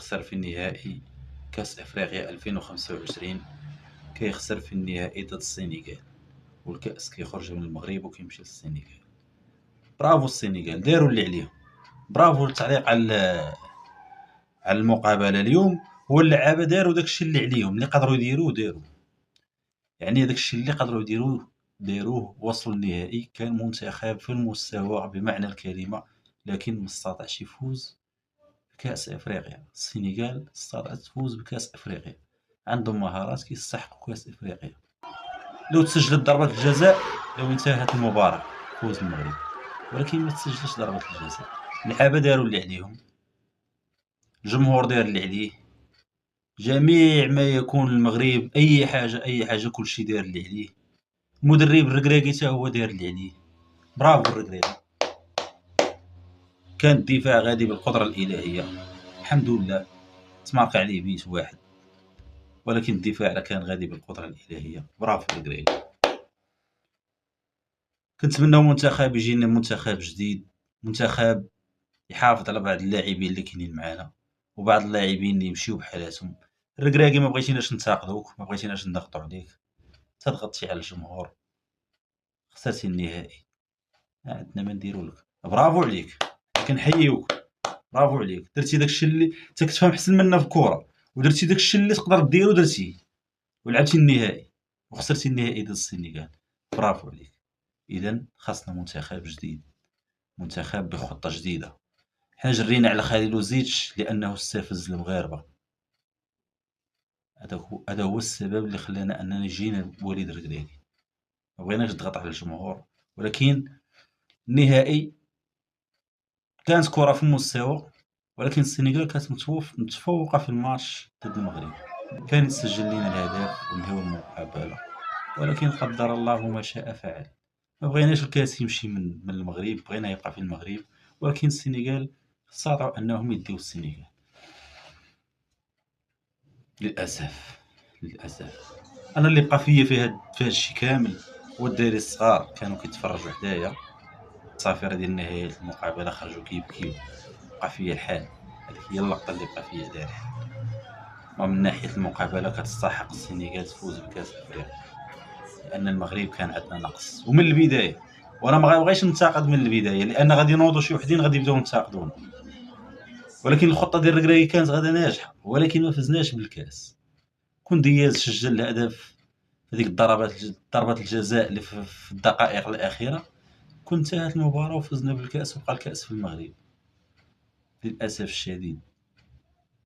كيخسر في النهائي كاس افريقيا 2025، كيخسر في النهائي ضد السنغال، والكاس كيخرج من المغرب وكيمشي للسنغال. برافو السنغال، داروا اللي عليهم. برافو. التعليق على المقابله اليوم، هو اللعابه داروا داكشي اللي عليهم، اللي قدروا يديروه داروا. يعني داكشي اللي قدروا يديروه داروه، وصلوا للنهائي. كان منتخب في المستوى بمعنى الكلمه، لكن ما استطاعش يفوز بكاس افريقيا. السنغال استطاعت تفوز بكاس افريقيا، عندهم مهارات كيستحقوا كاس افريقيا. لو تسجلت ضربه الجزاء لو انتهت المباراه فوز المغرب، ولكن ما تسجلش ضربه الجزاء. اللعابه داروا اللي عليهم، الجمهور دار اللي عليه، جميع ما يكون المغرب، اي حاجه كلشي دار اللي عليه. المدرب الركراكي حتى هو دار اللي عليه. برافو الركراكي. كان الدفاع غادي بالقدره الالهيه، الحمد لله تمارك عليه بيت واحد، ولكن الدفاع راه كان غادي بالقدره الالهيه. برافو الركراكي. كنتمناو منتخب يجي لنا، منتخب جديد، منتخب يحافظ على بعض اللاعبين اللي كاينين معانا، وبعض اللاعبين اللي يمشيو بحالاتهم. الركراكي ما بغيتيناش ننتقدوك، ما بغيتيناش نضغطوا عليك، تضغطتي على الجمهور، خسرتي النهائي، عندنا ما نديرو لك. برافو عليك، كنحييوك. برافو عليك، درتي داكشي اللي انت كتفهم احسن منا في الكره، ودرتي داكشي اللي تقدر ديرو درتيه، ولعبتي النهائي وخسرتي النهائي ضد السنغال. برافو عليك. اذا خاصنا منتخب جديد، منتخب بخطه جديده. حنا جرينا على خليلوزيتش لانه استفز المغاربه، هذا هو السبب اللي خلانا اننا جينا بوليد الركراكي. ما بغيناش نضغط على الجمهور، ولكن النهائي كانت كره في المستوى، ولكن السنغال كانت متفوقه في الماتش ضد المغرب. كان يسجل لنا الهدف ونهيو المقابله، ولكن قدر الله ما شاء فعل. ما بغيناش الكاس يمشي من المغرب، بغينا يبقى في المغرب، ولكن السنغال استطاعوا انهم يديو السنغال. للاسف، للاسف. انا اللي بقى فيا في هاد الشيء كامل هو الدراري الصغار كانوا كيتفرجوا حدايا. الصافره ديال نهايه المقابله خرجوا كيبكيو، بقى فيا الحال. هذيك هي اللقطه اللي بقى فيا داري. ومن ناحيه المقابله كتستحق السنغال تفوز بكاس افريقيا، لان المغرب كان عندنا نقص ومن البدايه. وانا ما غنبغيش ننتقد من البدايه، لان غادي ينوضوا شي وحدين غادي يبداو ينتقدون. ولكن الخطه ديال الركراكي كانت غادا ناجحه، ولكن ما فزناش بالكاس. كون دياز سجل الهدف هذيك ضربات الجزاء اللي في الدقائق الاخيره، كنت انتهت المباراه وفزنا بالكاس، وبقى الكاس في المغرب. للاسف الشديد.